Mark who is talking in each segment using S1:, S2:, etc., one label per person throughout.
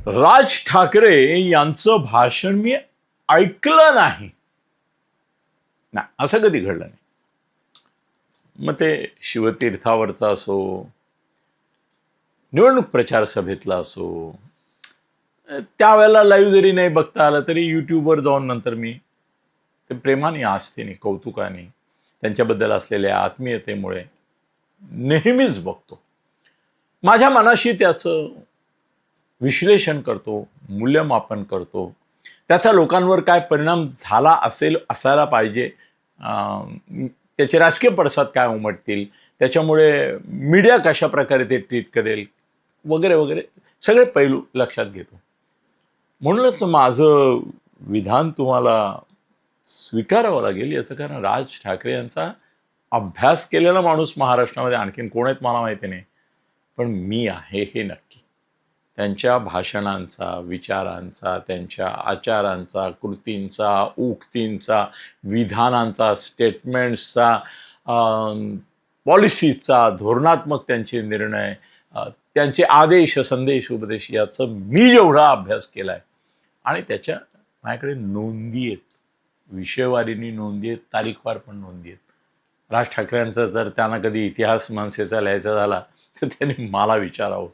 S1: राज ठाकरे यांचं भाषण मी ऐकलं नाही ना, असं कधी घडलं नाही. मग ते शिवतीर्थावरचा असो, निवडणूक प्रचार सभेतला असो, त्यावेळेला लाईव्ह जरी नाही बघता आलं तरी यूट्यूबवर जाऊन नंतर मी ते प्रेमाने, आस्थेने, कौतुकाने, त्यांच्याबद्दल असलेल्या आत्मीयतेमुळे नेहमीच बघतो. माझ्या मनाशी त्याचं विश्लेषण करतो, मूल्यमापन करतो. त्याचा लोकांवर काय परिणाम झाला असेल, असायला पाहिजे, त्याचे राजकीय पडसाद काय उमटतील, त्याच्यामुळे मीडिया कशा प्रकारे ते ट्रीट करेल वगैरे वगैरे सगळे पैलू लक्षात घेतो. म्हणूनच माझं विधान तुम्हाला स्वीकारावं लागेल. याचं कारण राज ठाकरे यांचा अभ्यास केलेला माणूस महाराष्ट्रामध्ये आणखीन कोण आहेत मला माहिती नाही, पण मी आहे हे नक्की. त्यांच्या भाषणांचा, विचारांचा, त्यांच्या आचारांचा, कृतींचा, उक्तींचा, विधानांचा, स्टेटमेंट्सचा, पॉलिसीजचा, धोरणात्मक त्यांचे निर्णय, त्यांचे आदेश, संदेश, उपदेश याचं मी जेवढा अभ्यास केला आहे आणि त्याच्या माझ्याकडे नोंदी आहेत, विषयवारीनी नोंदी आहेत, तारीखवार पण नोंदी आहेत. राज ठाकरेंचा जर त्यांना कधी इतिहास माणसेचा लिहायचा झाला तर त्यांनी मला विचारावं,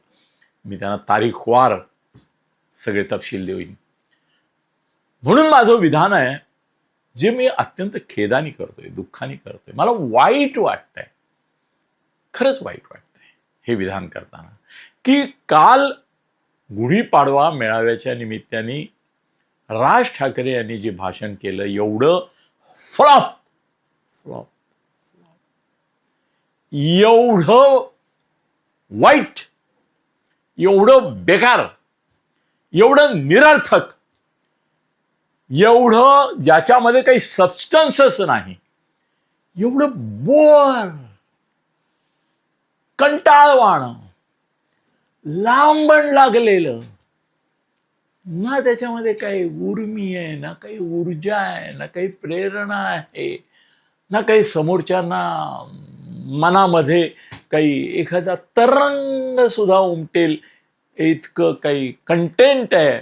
S1: मी त्यांना तारीखवार सगळे तपशील देईन. म्हणून माझं विधान आहे जे मी अत्यंत खेदाने करतोय, दुःखाने करतोय. मला वाईट वाटतंय, खरंच वाईट वाटतंय हे विधान करताना, की काल गुढीपाडवा मेळाव्याच्या निमित्ताने राज ठाकरे यांनी जे भाषण केलं एवढं फ्लॉप फ्लॉप एवढं वाईट, एवढं बेकार, एवढं निरर्थक, एवढं ज्याच्यामध्ये काही सबस्टन्सच नाही, एवढं बोर, कंटाळवाणं, लांबण लागलेलं, ना त्याच्यामध्ये काही उर्मी आहे, ना काही ऊर्जा आहे, ना काही प्रेरणा आहे, ना काही समोरच्यांना मनामध्ये काही एखादा तरंग सुद्धा उमटेल इतकं काही कंटेंट आहे.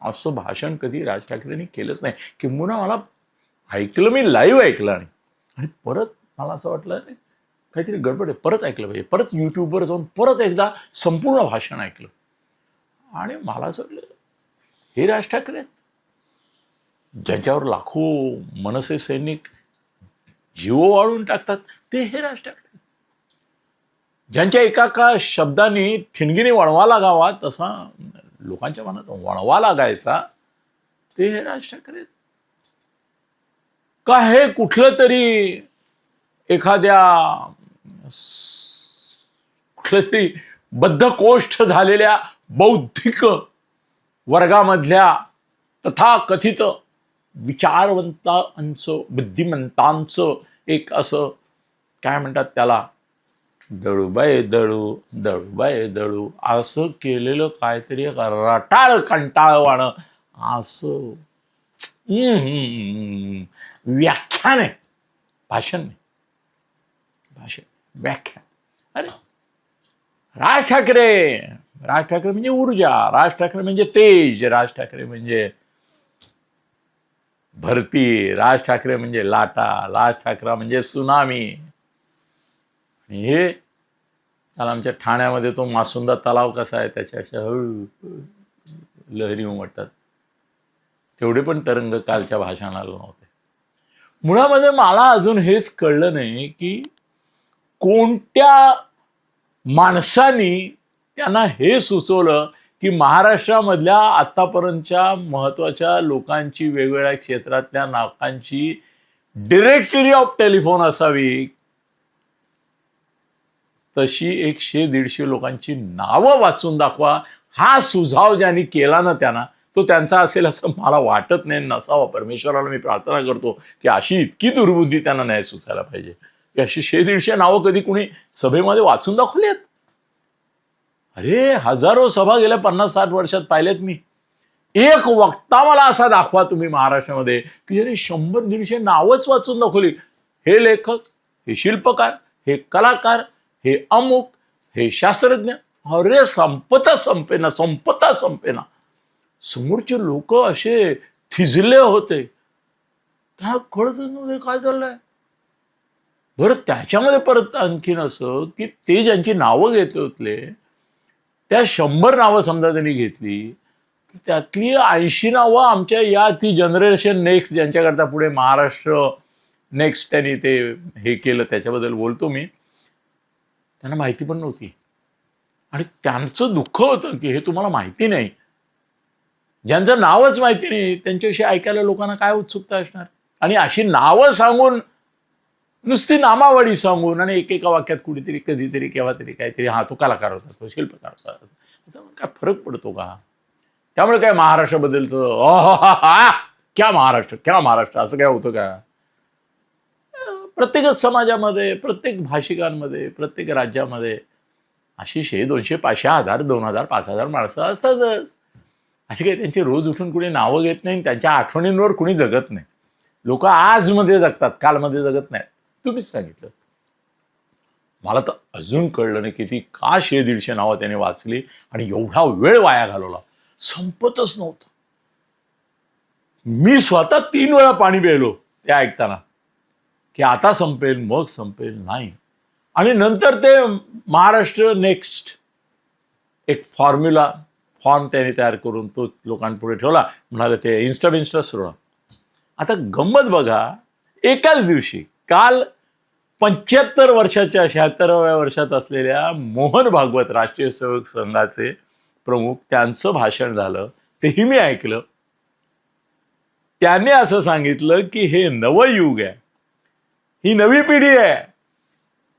S1: असं भाषण कधी राज ठाकरेंनी केलंच नाही. किंबहुना मला ऐकलं, मी लाईव्ह ऐकलं आणि परत मला असं वाटलं काहीतरी गडबड आहे, परत ऐकलं पाहिजे. परत यूट्यूबवर जाऊन परत एकदा संपूर्ण भाषण ऐकलं आणि मला असं वाटलं हे राज ठाकरे आहेत ज्यांच्यावर लाखो मनसे सैनिक जीव वाळून टाकतात, ते हे राज ठाकरे ज्यांच्या एका शब्दाने ठिणगीने वणवा लागावा तसा लोकांच्या मनात वणवा लागायचा, ते हे राज ठाकरे का हे कुठलं तरी एखाद्या कुठलं तरी बद्धकोष्ठ झालेल्या बौद्धिक वर्गामधल्या तथाकथित विचारवंतांचं, बुद्धिमंतांचं एक असं काय म्हणतात त्याला, दळूबाई दळू दळूबाई दळू असं केलेलं काहीतरी रटाळ कंटाळवाणं असं व्याख्यान आहे, भाषण नाही, भाषण व्याख्यान. अरे राज ठाकरे म्हणजे ऊर्जा, राज ठाकरे म्हणजे तेज, राज ठाकरे म्हणजे भरती, राज ठाकरे म्हणजे लाटा, राज ठाकरे म्हणजे सुनामी. हे त्याला आमच्या ठाण्यामध्ये तो मासुंदा तलाव कसा आहे त्याच्या अशा हळू लहरी उमटतात, तेवढे पण तरंग कालच्या भाषणाला नव्हते. मुळामध्ये मला अजून हेच कळलं नाही की कोणत्या माणसांनी त्यांना हे सुचवलं की महाराष्ट्रामधल्या आतापर्यंतच्या महत्वाच्या लोकांची, वेगवेगळ्या क्षेत्रातल्या नाकांची डिरेक्टरी ऑफ टेलिफोन असावी, तशी 100-150 लोकांची नावं वाचून दाखवा. हा सुझाव ज्यांनी केला ना त्यांना, तो त्यांचा असेल असं मला वाटत नाही, नसावा. परमेश्वराला मी प्रार्थना करतो की अशी इतकी दुर्बुद्धी त्यांना नाही सुचायला पाहिजे की अशी 100-150 नावं कधी कुणी सभेमध्ये वाचून दाखवली आहेत. अरे हजारो सभा गेल्या 50-60 वर्षात पाहिल्यात मी. एक वक्ता मला असा दाखवा तुम्ही महाराष्ट्रामध्ये की ज्यांनी 100-150 नावच वाचून दाखवली. हे लेखक, हे शिल्पकार, हे कलाकार, हे अमुक, हे शास्त्रज्ञ. अरे संपता संपेना. समोरचे लोक असे थिजले होते, त्यांना कळतच नव्हते काय चाललंय. बरं, त्याच्यामध्ये परत आणखीन असं की ते ज्यांची नावं घेतले होते त्या 100 नावं समजा त्यांनी घेतली, त्यातली 80 नावं आमच्या या ती जनरेशन नेक्स्ट ज्यांच्याकरता पुढे महाराष्ट्र नेक्स्ट त्यांनी ते हे केलं त्याच्याबद्दल बोलतो मी, त्यांना माहिती पण नव्हती. आणि त्यांचं दुःख होतं की हे तुम्हाला माहिती नाही. ज्यांचं नावच माहिती नाही त्यांच्याविषयी ऐकायला लोकांना काय उत्सुकता असणार. आणि अशी नावं सांगून, नुसती नामावळी सांगून आणि एकेका वाक्यात कुठेतरी कधीतरी केव्हा तरी काहीतरी हा तो कलाकार होता, तो शिल्पकार होता, याचा काय फरक पडतो का. त्यामुळे काय महाराष्ट्राबद्दलचं क्या महाराष्ट्र असं काय होतं का. प्रत्येकच समाजामध्ये, प्रत्येक भाषिकांमध्ये, प्रत्येक राज्यामध्ये अशी 100, 200, 500, 1000, 2000, 5000 माणसं असतातच. अशी काही त्यांची रोज उठून कुणी नावं घेत नाही, त्यांच्या आठवणींवर कुणी जगत नाही. लोक आजमध्ये जगतात, कालमध्ये जगत नाहीत. तुम्हीच सांगितलं. मला तर अजून कळलं नाही किती का 100-150 नावं त्याने वाचली आणि एवढा वेळ वाया घालवला. संपतच नव्हतं. मी स्वतः 3 वेळा पाणी प्यायलो ते ऐकताना, की आता संपेल मग संपेल नाही. आणि नंतर ते महाराष्ट्र नेक्स्ट एक फॉर्म त्याने तयार करून तो लोकांपुढे ठेवला. म्हणाले ते इन्स्टा सुरू. आता गंमत बघा, एकाच दिवशी काल 75 वर्षाच्या 76व्या वर्षात असलेल्या मोहन भागवत राष्ट्रीय सेवक संघाचे प्रमुख, त्यांचं भाषण झालं, तेही मी ऐकलं. त्याने असं सांगितलं की हे नवयुग आहे, ही नवी पिढी आहे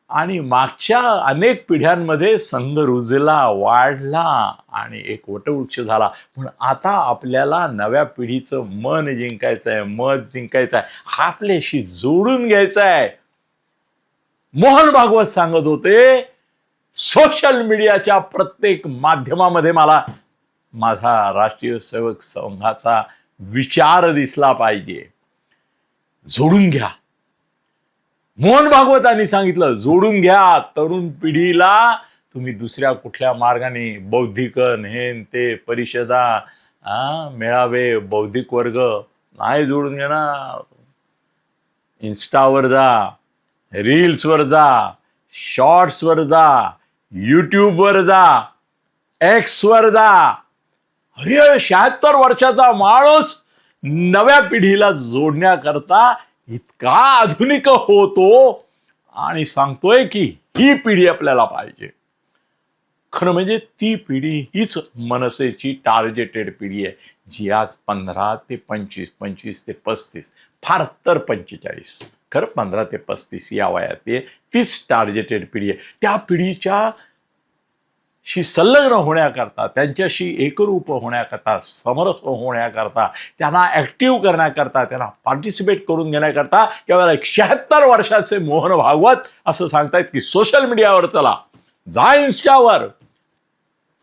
S1: आणि मागच्या अनेक पिढ्यांमध्ये संघ रुजला, वाढला आणि एक वटवृक्ष झाला. पण आता आपल्याला नव्या पिढीचं मन जिंकायचं आहे, मत जिंकायचं आहे, आपल्याशी जोडून घ्यायचं आहे. मोहन भागवत सांगत होते, सोशल मीडियाच्या प्रत्येक माध्यमामध्ये मला माझा राष्ट्रीय सेवक संघाचा विचार दिसला पाहिजे. जोडून घ्या. मोहन भागवतांनी सांगितलं, जोडून घ्या. तरुण पिढीला तुम्ही दुसऱ्या कुठल्या मार्गाने बौद्धिकन हेन ते परिषदा, मेळावे, बौद्धिक वर्ग नाही जोडून घेणार. इन्स्टावर जा, रील्सवर जा, शॉर्ट्सवर जा, यूट्यूबवर जा, एक्सवर जा. अरे 76 वर्षाचा माणूस नव्या पिढीला जोडण्याकरता इतका आधुनिक होतो आणि सांगतोय की ही पिढी आपल्याला पाहिजे. खरं म्हणजे ती पिढी हीच मनसेची टार्गेटेड पिढी आहे, जी आज 15 ते 25, 25 ते 35, फार तर 45, खरं 15 ते 35 या वयात तीच टार्गेटेड पिढी आहे. त्या पिढीच्या शी संलग्न होण्याकरता, त्यांच्याशी एकरूप होण्याकरता, समरस होण्याकरता, त्यांना ऍक्टिव्ह करण्याकरता, त्यांना पार्टिसिपेट करून घेण्याकरता केवळ 76 वर्षाचे मोहन भागवत असं सांगतायत की सोशल मीडियावर चला, जा इन्स्टावर,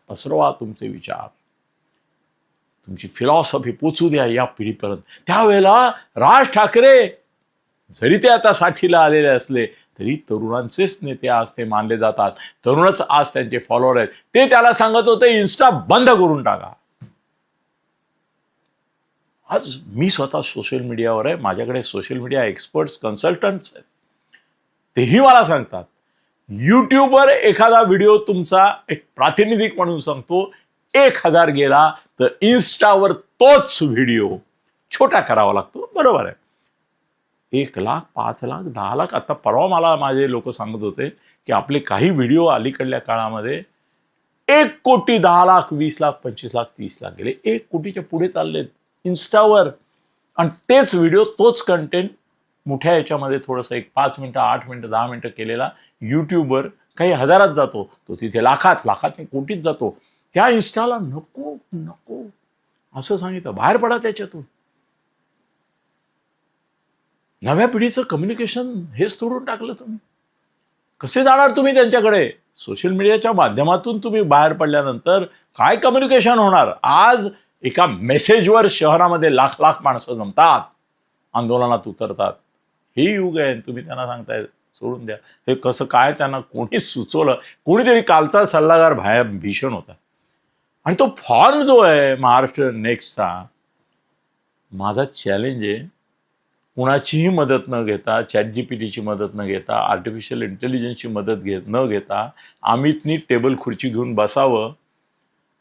S1: पसरवा तुमचे विचार, तुमची फिलॉसॉफी पोचू द्या या पिढीपर्यंत. त्यावेळेला राज ठाकरे जरी ते आता 60ला आलेले असले तरी तरुणांचेच नेते आज ते मानले जातात. तरुणच आज त्यांचे फॉलोअर आहेत. ते त्याला सांगत होते इन्स्टा बंद करून टाका. आज मी स्वतः सोशल मीडियावर आहे, माझ्याकडे सोशल मीडिया एक्सपर्ट्स, कन्सल्टंट्स आहेत, तेही मला सांगतात यूट्यूबवर एखादा व्हिडिओ तुमचा, एक प्रातिनिधिक म्हणून सांगतो, 1000 गेला तर इन्स्टावर तोच व्हिडिओ छोटा करावा लागतो. बरोबर आहे. 1 लाख, 5 लाख, 10 लाख. आता परवा मला माझे लोक सांगत होते की आपले काही व्हिडिओ अलीकडल्या काळामध्ये 1 कोटी 10 लाख, 20 लाख, 25 लाख, 30 लाख गेले. 1 कोटीच्या पुढे चाललेत इन्स्टावर. आणि तेच व्हिडिओ, तोच कंटेंट मोठ्या याच्यामध्ये थोडंसं 5 मिनिटं, 8 मिनिटं, 10 मिनिटं केलेला यूट्यूबवर काही हजारात जातो, तो तिथे लाखात, कोटीत जातो. त्या इन्स्टाला नको नको असं सांगितलं, बाहेर पडा त्याच्यातून. नव्या पिढीचं कम्युनिकेशन हेच तोडून टाकलं तुम्ही. कसे जाणार तुम्ही त्यांच्याकडे? सोशल मीडियाच्या माध्यमातून तुम्ही बाहेर पडल्यानंतर काय कम्युनिकेशन होणार? आज एका मेसेजवर शहरामध्ये लाख माणसं जमतात, आंदोलनात उतरतात. हे युग आहे. तुम्ही त्यांना सांगताय सोडून द्या. हे कसं काय त्यांना कोणी सुचवलं? कोणीतरी कालचा सल्लागार भीषण होता. आणि तो फॉर्म जो आहे महाराष्ट्र नेक्स्टचा, माझा चॅलेंज आहे, कुणाचीही मदत न घेता, ChatGPTची मदत न घेता, आर्टिफिशियल इंटेलिजन्सची मदत न घेता अमितनी टेबल खुर्ची घेऊन बसावं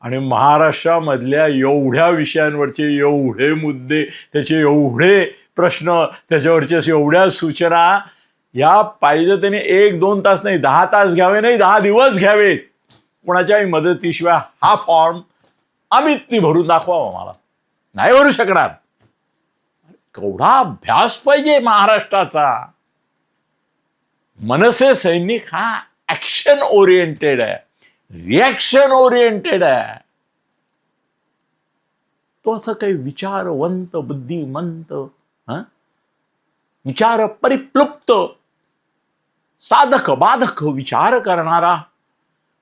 S1: आणि महाराष्ट्रामधल्या एवढ्या विषयांवरचे एवढे मुद्दे, त्याचे एवढे प्रश्न, त्याच्यावरचे एवढ्या सूचना, या पाहिजे त्याने 1-2 तास नाही, 10 तास घ्यावे, नाही 10 दिवस घ्यावेत, कोणाच्याही मदतीशिवाय हा फॉर्म अमितनी भरून दाखवावा. मला नाही भरू शकणार. केवढा अभ्यास पाहिजे महाराष्ट्राचा. मनसे सैनिक हा ऍक्शन ओरिएंटेड आहे, रिॲक्शन ओरिएंटेड आहे. तो असं काही विचारवंत, बुद्धिमंत, विचार परिप्लुप्त, साधक बाधक विचार करणारा,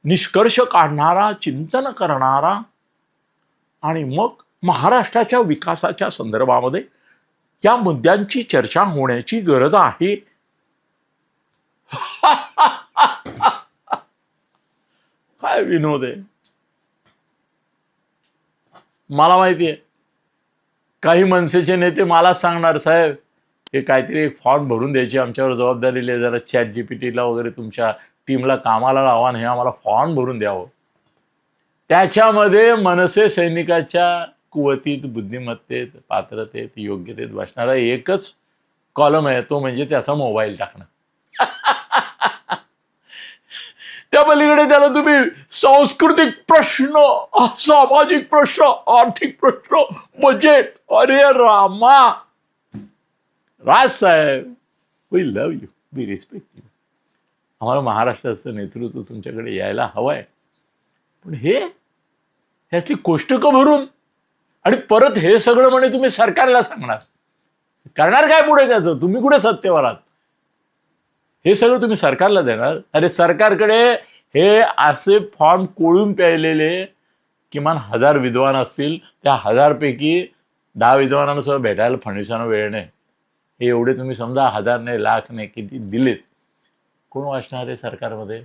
S1: निष्कर्ष काढणारा, चिंतन करणारा, आणि मग महाराष्ट्राच्या विकासाच्या संदर्भामध्ये या मुद्द्यांची चर्चा होण्याची गरज आहे. काय विनोद आहे. मला माहिती आहे काही मनसेचे नेते मला सांगणार, साहेब हे काहीतरी एक फॉर्म भरून द्यायची आमच्यावर जबाबदारी लिहि, जरा ChatGPTला वगैरे तुमच्या टीमला कामाला लावा आणि हे आम्हाला फॉर्म भरून द्यावं. त्याच्यामध्ये मनसे सैनिकाच्या कुवतीत, बुद्धिमत्तेत, पात्रतेत, योग्यतेत बसणारा एकच कॉलम आहे, तो म्हणजे त्याचा मोबाईल टाकणं. त्या पलीकडे त्याला तुम्ही सांस्कृतिक प्रश्न, सामाजिक प्रश्न, आर्थिक प्रश्न, बजेट, अरे रामा. राज साहेब, we love you, we respect you. आम्हाला महाराष्ट्राचं नेतृत्व तुमच्याकडे यायला हवंय, पण ह्यातली कोष्टकं भरून आणि परत हे सगळं म्हणे तुम्ही सरकारला सांगणार. करणार काय पुढे त्याचं? तुम्ही कुठे सत्तेवर आहात? हे सगळं तुम्ही सरकारला देणार? अरे सरकारकडे हे असे फॉर्म कोळून प्यायलेले किमान 1000 विद्वान असतील, त्या 1000 पैकी 10 विद्वानांना सुद्धा भेटायला फडणवीसांना वेळ नाही. हे एवढे तुम्ही समजा 1000 नाही, लाख नाही, किती दिलेत, कोण वाचणार आहे सरकारमध्ये?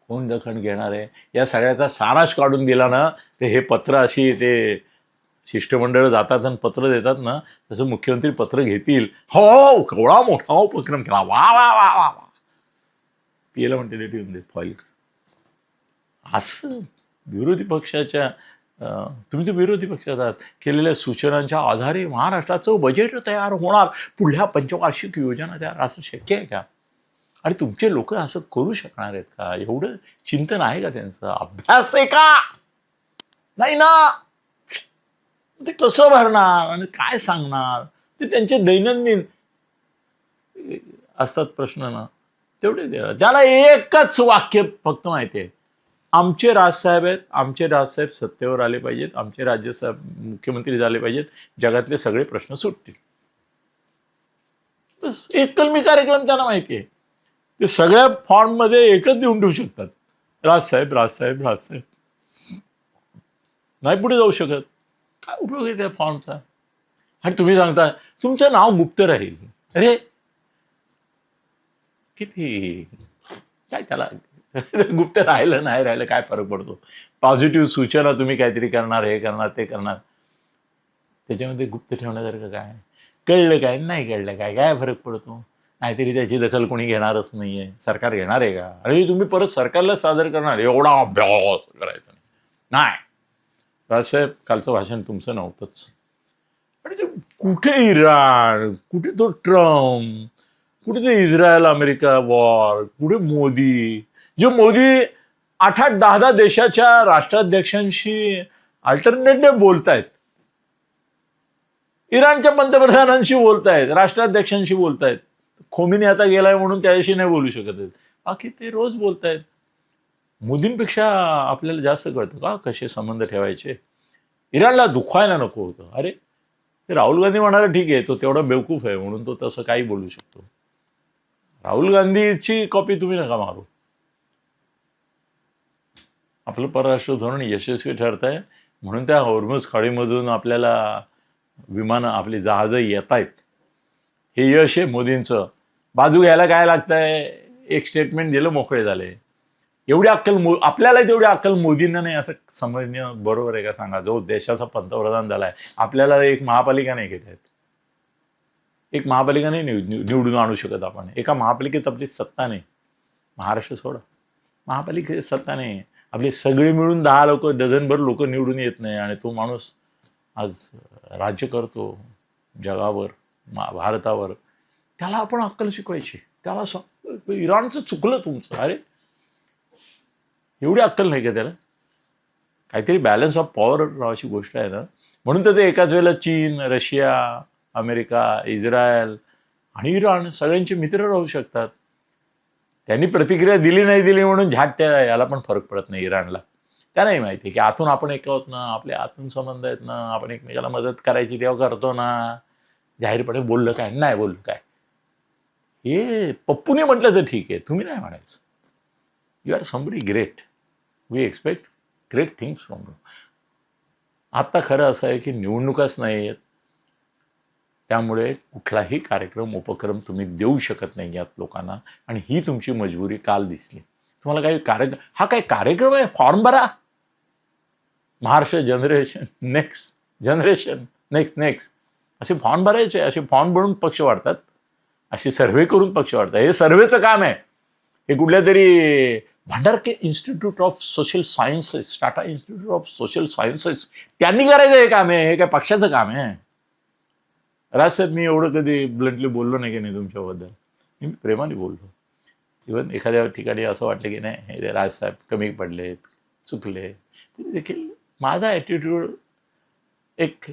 S1: कोण दखल घेणार आहे? या सगळ्याचा सारांश काढून दिला ना, तर हे पत्र अशी ते शिष्टमंडळ जातात आणि पत्र देतात ना, तसं मुख्यमंत्री पत्र घेतील. हो, केवढा मोठा उपक्रम केला, वा वा वा वा वा. पीएला म्हणते लेट येऊन दे, फॉईल कर. असं विरोधी पक्षाच्या, तुम्ही तर विरोधी पक्षात आहात, केलेल्या सूचनांच्या आधारे महाराष्ट्राचं बजेट तयार होणार, पुढल्या पंचवार्षिक योजना तयार, असं शक्य आहे का? आणि तुमचे लोक असं करू शकणार आहेत का? एवढं चिंतन आहे का त्यांचं? अभ्यास आहे का? नाही ना. ते कसं भरणार आणि काय सांगणार? ते त्यांचे दैनंदिन असतात प्रश्न ना, तेवढे द्या. त्याला एकच वाक्य फक्त माहिती आहे, आमचे राजसाहेब आहेत, आमचे राजसाहेब सत्तेवर आले पाहिजेत, आमचे राज्यसाहेब मुख्यमंत्री झाले पाहिजेत, जगातले सगळे प्रश्न सुटतील. बस एक कलमी कार्यक्रम त्यांना माहिती आहे. ते सगळ्या फॉर्ममध्ये एकच देऊन ठेवू शकतात, राजसाहेब राजसाहेब राजसाहेब. नाही पुढे जाऊ शकत. काय उपयोग आहे त्या फॉर्मचा? आणि तुम्ही सांगता तुमचं नाव गुप्त राहील. अरे किती काय त्याला गुप्त राहिलं नाही राहिलं काय फरक पडतो? पॉझिटिव्ह सूचना तुम्ही काहीतरी करणार, हे करणार, ते करणार, त्याच्यामध्ये गुप्त ठेवण्यासारखं काय? कळलं काय, नाही कळलं काय, काय फरक पडतो? नाहीतरी त्याची दखल कोणी घेणारच नाहीये. सरकार घेणार आहे का? आणि तुम्ही परत सरकारला सादर करणार, एवढा अभ्यास करायचा नाही. राजसाहेब, कालचं भाषण तुमचं नव्हतंच. आणि ते कुठे इराण, कुठे तो ट्रम्प, कुठे ते इस्रायल अमेरिका वॉर, कुठे मोदी, जे मोदी 8-8, 10-10 देशाच्या राष्ट्राध्यक्षांशी अल्टरनेटिव्ह बोलतायत, इराणच्या पंतप्रधानांशी बोलतायत, राष्ट्राध्यक्षांशी बोलतायत. खोमिनी आता गेलाय म्हणून त्याच्याशी नाही बोलू शकत आहेत, बाकी ते रोज बोलतायत. मोदींपेक्षा आपल्याला जास्त कळतं का कसे संबंध ठेवायचे. इराणला दुखवायला नको होतं. अरे राहुल गांधी म्हणाला ठीक आहे, तो तेवढा बेवकूफ आहे म्हणून तो तसं काही बोलू शकतो. राहुल गांधीची कॉपी तुम्ही नका मारू. आपलं परराष्ट्र धोरण यशस्वी ठरत आहे म्हणून त्या हॉर्मुझ खाडीमधून आपल्याला विमानं, आपली जहाजं येत आहेत. हे यश आहे मोदींचं. बाजू घ्यायला काय लागतंय, एक स्टेटमेंट दिलं मोकळे झाले. एवढी अक्कल आपल्याला तेवढी अक्कल मोदींना नाही असं समजणं बरोबर आहे का सांगा? जो देशाचा पंतप्रधान झालाय, आपल्याला एक महापालिका नाही घेत आहेत. एक महापालिका नाही निवडून आणू शकत आपण. एका महापालिकेत आपली सत्ता नाही. महाराष्ट्र सोडा, महापालिकेत सत्ता नाही. आपले सगळे मिळून 10 लोक, डझनभर लोक निवडून येत नाही, आणि तो माणूस आज राज्य करतो जगावर, भारतावर. त्याला आपण अक्कल शिकवायची. त्याला इराणचं चुकलं तुमचं, अरे एवढी अक्कल नाही का त्याला? काहीतरी बॅलन्स ऑफ पॉवर नावाची गोष्ट आहे ना. म्हणून तर ते एकाच वेळेला चीन, रशिया, अमेरिका, इस्रायल आणि इराण सगळ्यांचे मित्र राहू शकतात. त्यांनी प्रतिक्रिया दिली नाही दिली म्हणून त्या याला पण फरक पडत नाही इराणला. त्यांनाही माहिती आहे की आतून आपण एक आहोत ना, आपले आतून संबंध आहेत ना, आपण एकमेकाला मदत करायची तेव्हा करतो ना. जाहीरपणे बोललं काय, नाही बोललं काय, हे पप्पूने म्हटलं तर ठीक आहे, तुम्ही नाही म्हणायचं. You are somebody great, we expect great things from you. आत्ता खरं असं आहे की निवडणुकाच नाही आहेत, त्यामुळे कुठलाही कार्यक्रम उपक्रम तुम्ही देऊ शकत नाही यात लोकांना, आणि ही तुमची मजबुरी काल दिसली. तुम्हाला काही कार्यक्रम, हा काय कार्यक्रम आहे? फॉर्म भरा, Maharashtra generation next, generation next असे फॉर्म भरायचे. असे फॉर्म भरून पक्ष वाढतात, असे सर्व्हे करून पक्ष वाढतात. हे सर्व्हेचं काम आहे. हे कुठल्या तरी Bhandarkar institute of social sciences, Tata institute of social sciences, त्यांनी करायचं हे काम आहे. हे काय पक्षाचं काम आहे? राजसाहेब, मी एवढं कधी ब्लंटली बोललो नाही की नाही तुमच्याबद्दल. मी प्रेमाने बोललो. इव्हन एखाद्या ठिकाणी असं वाटलं की नाही हे राजसाहेब कमी पडले, चुकले, तरी देखील माझा ॲटिट्यूड एक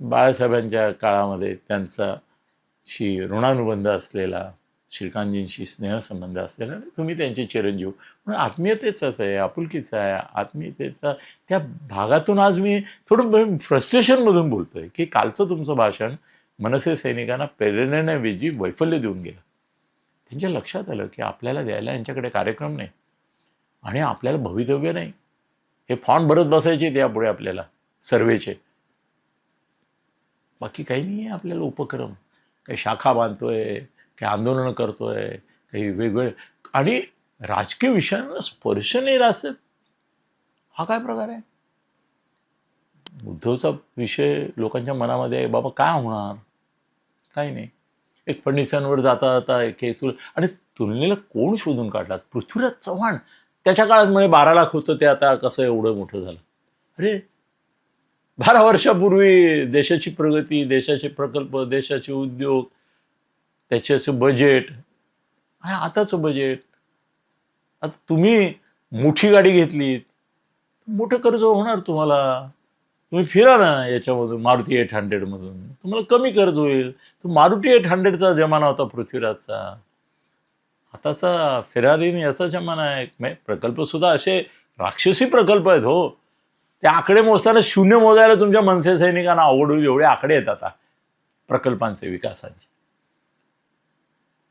S1: बाळासाहेबांच्या काळामध्ये त्यांचाशी ऋणानुबंध असलेला, श्रीकांतजींशी स्नेहसंबंध असलेला, तुम्ही त्यांचे चिरंजीव म्हणून आत्मीयतेचाच आहे, आपुलकीचा आहे, आत्मीयतेचा त्या भागातून आज मी थोडं फ्रस्ट्रेशनमधून बोलतोय की कालचं तुमचं भाषण मनसे सैनिकांना प्रेरणेऐवजी वैफल्य देऊन गेलं. त्यांच्या लक्षात आलं की आपल्याला द्यायला यांच्याकडे कार्यक्रम नाही आणि आपल्याला भवितव्य नाही. हे फॉर्म भरत बसायचे त्यापुढे आपल्याला सर्वेचे, बाकी काही नाही आहे आपल्याला उपक्रम. काही शाखा बांधतोय, काही आंदोलनं करतोय, काही वेगवेगळे, आणि राजकीय विषयांना स्पर्श नाही राहत. हा काय प्रकार आहे? उद्धवचा विषय लोकांच्या मनामध्ये आहे, बाबा काय होणार, काही नाही. एक फडणवीसांवर जाता जाता एक आणि तुलनेला कोण शोधून काढलात? पृथ्वीराज चव्हाण. त्याच्या काळात म्हणे 12 लाख होतं, ते आता कसं एवढं मोठं झालं. अरे 12 वर्षापूर्वी देशाची प्रगती, देशाचे प्रकल्प, देशाचे उद्योग, त्याच्याचं बजेट आणि आताचं बजेट. आता तुम्ही मोठी गाडी घेतलीत, मोठं कर्ज होणार तुम्हाला. तुम्ही फिरा ना याच्यामधून, मारुती 800मधून, तुम्हाला कमी कर्ज होईल. तो मारुती 800चा जमाना होता पृथ्वीराजचा. आताचा फेरारीने याचा जमाना आहे. प्रकल्प सुद्धा असे राक्षसी प्रकल्प आहेत हो. ते आकडे मोजताना शून्य मोजायला तुमच्या मनसे सैनिकांना आवड होईल एवढे आकडे आहेत आता प्रकल्पांचे, विकासांचे.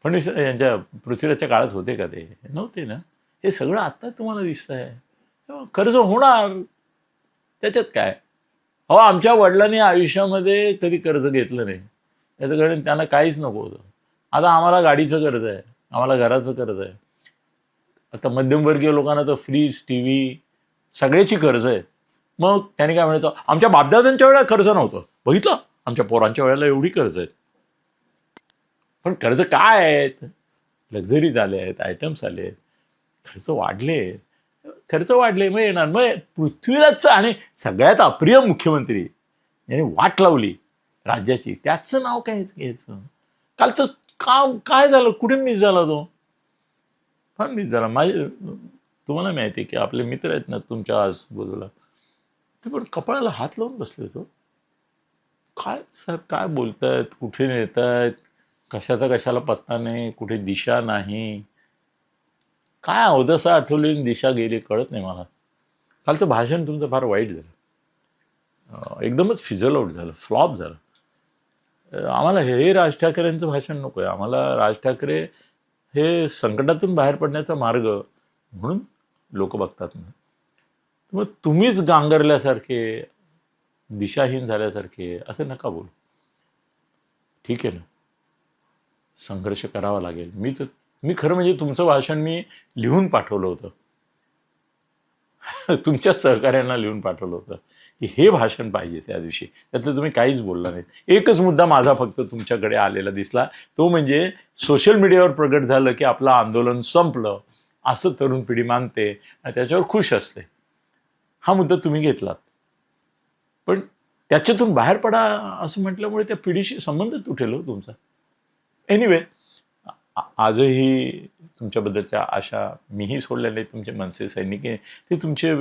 S1: फडणवीस यांच्या पृथ्वीराजच्या काळात होते का? ते नव्हते ना. हे सगळं आत्ता तुम्हाला दिसत आहे. कर्ज होणार, त्याच्यात काय. हो, आमच्या वडिलांनी आयुष्यामध्ये कधी कर्ज घेतलं नाही, याचं कारण त्यांना काहीच नको होतं. आता आम्हाला गाडीचं कर्ज आहे, आम्हाला घराचं कर्ज आहे. आता मध्यमवर्गीय लोकांना तर फ्रीज, टी व्ही सगळ्याची कर्ज आहे. मग त्यांनी काय म्हणायचं, आमच्या बापदादांच्या वेळेला कर्ज नव्हतं, बघितलं आमच्या पोरांच्या वेळेला एवढी कर्ज आहेत. पण कर्ज काय आहेत? लक्झरीज आले आहेत, आयटम्स आले आहेत, खर्च वाढले. खर्च वाढले मग येणार. मग पृथ्वीराजचं आणि सगळ्यात अप्रिय मुख्यमंत्री यांनी वाट लावली राज्याची, त्याचं नाव काय घ्यायचं? कालचं काम काय झालं? कुठे मिस झाला तो? फार मिस झाला. माझे तुम्हाला माहिती आहे की आपले मित्र आहेत ना तुमच्या आजूबाजूला, ते पण कपाळाला हात लावून बसले तो. काय साहेब काय बोलतायत, कुठे नेत आहेत, कशाला पत्ता नाही, कुठे दिशा नाही. काय अवदसा आठवली दिशा गेली कळत नाही मला. कालचं भाषण तुमचं फार वाईट झालं, एकदमच फिझल आउट झालं, फ्लॉप झालं. आम्हाला हे राज ठाकरेंचं भाषण नको आहे. आम्हाला राज ठाकरे हे संकटातून बाहेर पडण्याचा मार्ग म्हणून लोक बघतात. मग तुम्हीच गांगरल्यासारखे, दिशाहीन झाल्यासारखे असं नका बोलू. ठीक आहे ना, संघर्ष करावा लागेल. मी खरं म्हणजे तुमचं भाषण मी लिहून पाठवलं होतं. तुमच्या सहकार्यांना लिहून पाठवलं होतं की हे भाषण पाहिजे त्या दिवशी. त्यातलं तुम्ही काहीच बोलला नाहीत. एकच मुद्दा माझा फक्त तुमच्याकडे आलेला दिसला, तो म्हणजे सोशल मीडियावर प्रगट झालं की आपलं आंदोलन संपलं असं तरुण पिढी मानते आणि त्याच्यावर खुश असते. हा मुद्दा तुम्ही घेतलात, पण त्याच्यातून बाहेर पडा असं म्हटल्यामुळे त्या पिढीशी संबंध तुटेल हो तुमचा. एनिवे, आजही तुमच्याबद्दलच्या आशा मीही सोडल्या नाहीत. तुमचे मनसे सैनिक आहे, ते तुमचे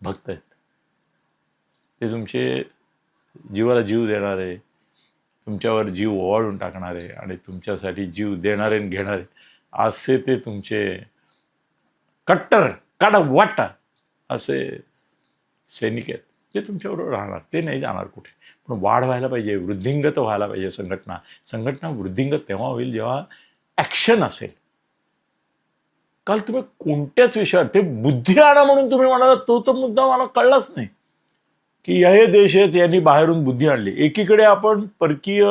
S1: भक्त आहेत, ते तुमचे जीवाला जीव देणारे, तुमच्यावर जीव ओवाळून टाकणारे आणि तुमच्यासाठी जीव देणारे आणि घेणारे असे ते तुमचे कट्टर वाटा असे सैनिक आहेत. ते तुमच्याबरोबर राहणार, ते नाही जाणार कुठे. पण वाढ व्हायला पाहिजे, वृद्धिंगत व्हायला पाहिजे संघटना वृद्धिंगत तेव्हा होईल जेव्हा ॲक्शन असेल. काल तुम्ही कोणत्याच विषयावर ते बुद्धी आणा म्हणून तुम्ही म्हणाला, तो मुद्दा मला कळलाच नाही की हे देश आहेत यांनी बाहेरून बुद्धी आणली. एकीकडे आपण परकीय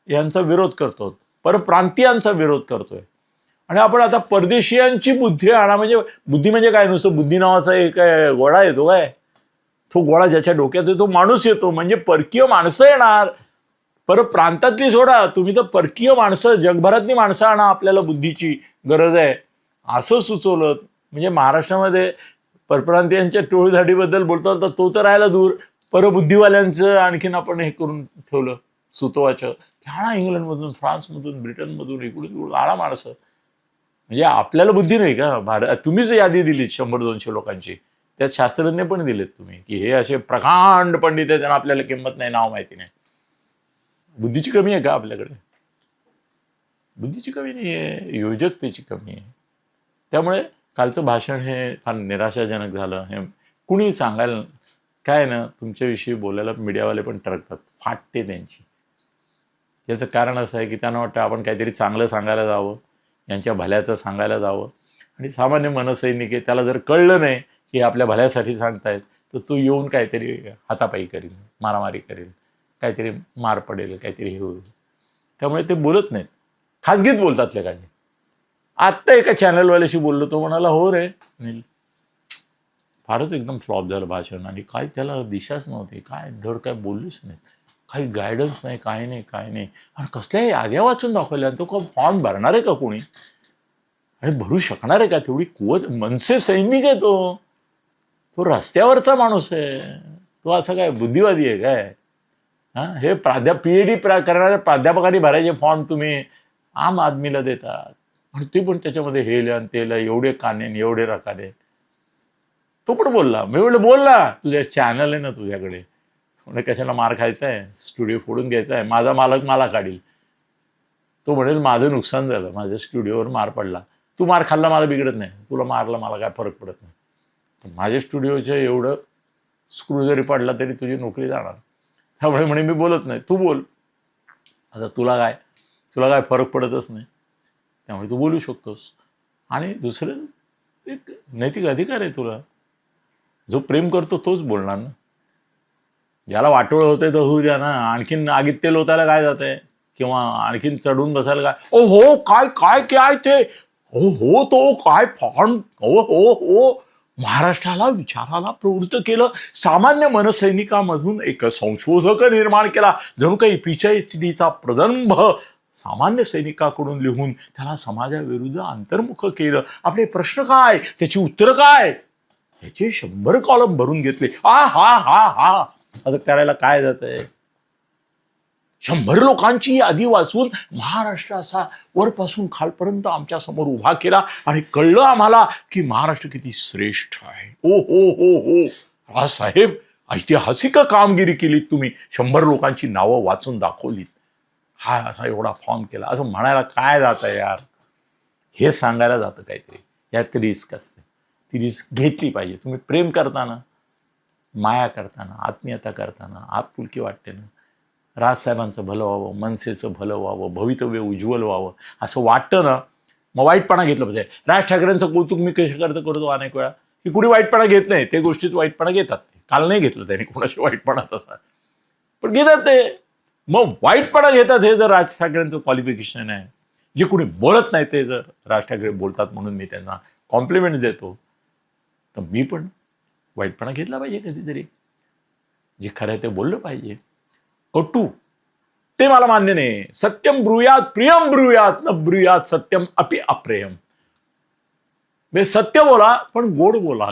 S1: यांचा विरोध करतो, परप्रांतीयांचा विरोध करतोय, आणि आपण आता परदेशीयांची बुद्धी आणा. म्हणजे बुद्धी म्हणजे काय, नुसतं बुद्धी नावाचा एक गोळा येतो काय, तो गोळा ज्याच्या डोक्यात येतो माणूस येतो. म्हणजे परकीय माणसं येणार, परप्रांतातली सोडा, तुम्ही तर परकीय माणसं, जगभरातली माणसं आणा, आपल्याला बुद्धीची गरज आहे असं सुचवलं. म्हणजे महाराष्ट्रामध्ये परप्रांतीयांच्या टोळीधाडीबद्दल बोलतो तर तो तर राहायला दूर, परबुद्धीवाल्यांचं आणखीन आपण हे करून ठेवलं सुतवाचं. आणा इंग्लंडमधून, फ्रान्समधून, ब्रिटनमधून, इकडून आणा माणसं. म्हणजे आपल्याला बुद्धी नाही का? तुम्हीच यादी दिली 100-200 लोकांची, त्यात शास्त्रज्ञ पण दिलेत तुम्ही की हे असे प्रकांड पंडित आहेत, त्यांना आपल्याला किंमत नाही, नाव माहिती नाही. बुद्धीची कमी आहे का आपल्याकडे? बुद्धीची कमी नाही आहे, योजकतेची कमी आहे. त्यामुळे कालचं भाषण हे फार निराशाजनक झालं. हे कुणी सांगायला काय ना, तुमच्याविषयी बोलायला मीडियावाले पण टरकतात, फाटते त्यांची. याचं कारण असं आहे की त्यांना वाटतं आपण काहीतरी चांगलं सांगायला जावं, यांच्या भल्याचं सांगायला जावं, आणि सामान्य मनसैनिक आहे, त्याला जर कळलं नाही की आपल्या भल्यासाठी सांगतायत तर तो येऊन काहीतरी हातापायी करील, मारामारी करेल, काहीतरी मार पडेल, काहीतरी हे होईल. त्यामुळे ते बोलत नाहीत, खाजगीत बोलतात लेखाचे. आत्ता एका चॅनलवाल्याशी बोललो, तो म्हणाला हो रे नील, फारच एकदम फ्लॉप झालं भाषण, आणि काय त्याला दिशाच नव्हती, काय धड काय बोललीच नाही, काही गायडन्स नाही, काय नाही. आणि कसल्याही याद्या वाचून दाखवल्या, तो का फॉर्म भरणार आहे का कोणी, आणि भरू शकणार आहे का? तेवढी कुवत, मनसे सैनिक आहे तो रस्त्यावरचा माणूस आहे, तो असं काय बुद्धिवादी आहे काय? हे PhD करणाऱ्या प्राध्यापकांनी भरायचे फॉर्म तुम्ही आम आदमीला देतात, आणि ते पण त्याच्यामध्ये हे लिहा ते लिहा, एवढे काने एवढे रकाने. तो पण बोलला. मी म्हणलं बोल ना, तुझ्या चॅनल आहे ना तुझ्याकडे, म्हणजे कशाला मार खायचा आहे, स्टुडिओ फोडून घ्यायचा आहे, माझा मालक मला काढील. तो म्हणेल माझं नुकसान झालं, माझ्या स्टुडिओवर मार पडला, तू मार खाल्ला मला बिघडत नाही, तुला मारला मला काय फरक पडत नाही, पण माझ्या स्टुडिओचं एवढं स्क्रू जरी पडला तरी तुझी नोकरी जाणार. त्यामुळे म्हणे मी बोलत नाही, तू बोल. आता तुला काय फरक पडतच नाही, त्यामुळे तू बोलू शकतोस. आणि दुसरं एक नैतिक अधिकार आहे तुला, जो प्रेम करतो तोच बोलणार ना. ज्याला वाटोळं होतंय तर होऊ द्या ना, आणखीन आगीत तेल ओतायला काय जात आहे, किंवा आणखीन चढून बसायला काय. ओ हो, काय ते, हो तो काय फॉर्म, हो महाराष्ट्राला विचाराला प्रवृत्त केलं, सामान्य मनसैनिकामधून एक संशोधक निर्माण केला, जणू काही PhDचा प्रदंभ सामान्य सैनिकाकडून लिहून त्याला समाजाविरुद्ध अंतर्मुख केलं. आपले प्रश्न काय, त्याची उत्तरं काय, याचे 100 कॉलम भरून घेतले. हा आता करायला काय जात आहे? 100 लोकांची यादी वाचून महाराष्ट्र असा वरपासून खालपर्यंत आमच्या समोर उभा केला, आणि कळलं आम्हाला की महाराष्ट्र किती श्रेष्ठ आहे. हो राजसाहेब, ऐतिहासिक कामगिरी केली तुम्ही, 100 लोकांची नावं वाचून दाखवलीत, हा असा एवढा फॉर्म केला, असं म्हणायला काय जात आहे यार? हे सांगायला जातं काहीतरी. यात रिस्क असते, ती रिस्क घेतली पाहिजे. तुम्ही प्रेम करताना, माया करताना, आत्मीयता करताना आपुलकी वाटते ना, राजसाहेबांचं भलं व्हावं, मनसेचं भलं व्हावं, भवितव्य उज्ज्वल व्हावं असं वाटतं ना, मग वाईटपणा घेतलं पाहिजे. राज ठाकरेंचं कौतुक मी कशाकरता करतो अनेक वेळा, की कुणी वाईटपणा घेत नाही, ते गोष्टीत वाईटपणा घेतात. काल नाही घेतलं त्याने कोणाशी वाईटपणा तसा, पण घेतात ते. मग वाईटपणा घेतात हे जर राज ठाकरेंचं क्वालिफिकेशन आहे. जे कुणी बोलत नाही ते जर राज ठाकरे बोलतात म्हणून मी त्यांना कॉम्प्लिमेंट देतो, तर मी पण वाईटपणा घेतला पाहिजे कधीतरी. जे खरं आहे ते बोललं पाहिजे. कटू ते मला मान्य नाही. सत्यम ब्रूयात प्रियम ब्रूयात न ब्रूयात सत्यम अपि अप्रियम. सत्य बोला पण गोड बोला.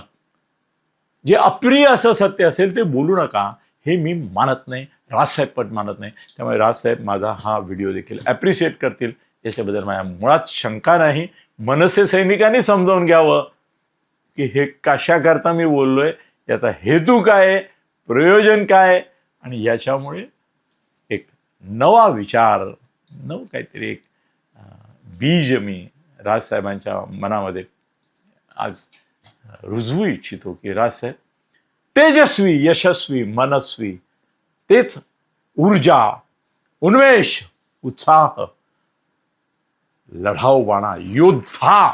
S1: जे अप्रिय असं सत्य असेल ते बोलू नका, हे मी मानत नाही, राजसाहेब पण मानत नाही. त्यामुळे राजसाहेब माझा हा व्हिडिओ देखील ॲप्रिशिएट करतील याच्याबद्दल माझ्या मुळात शंका नाही. मनसे सैनिकांनी समजावून घ्यावं की हे कशाकरता मी बोललोय, याचा हेतू काय, प्रयोजन काय, आणि याच्यामुळे एक नवा विचार, काहीतरी एक बीज मी राजसाहेबांच्या मनामध्ये आज रुजवू इच्छितो की राजसाहेब तेजस्वी, यशस्वी, मनस्वी, तेच ऊर्जा, उन्मेष, उत्साह, लढाऊबाणा, योद्धा,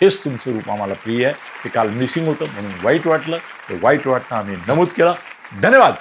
S1: हेच तुमचं रूप आम्हाला प्रिय आहे. ते काल मिसिंग होतं म्हणून वाईट वाटलं. ते वाईट वाटणं आम्ही नमूद केलं. धन्यवाद.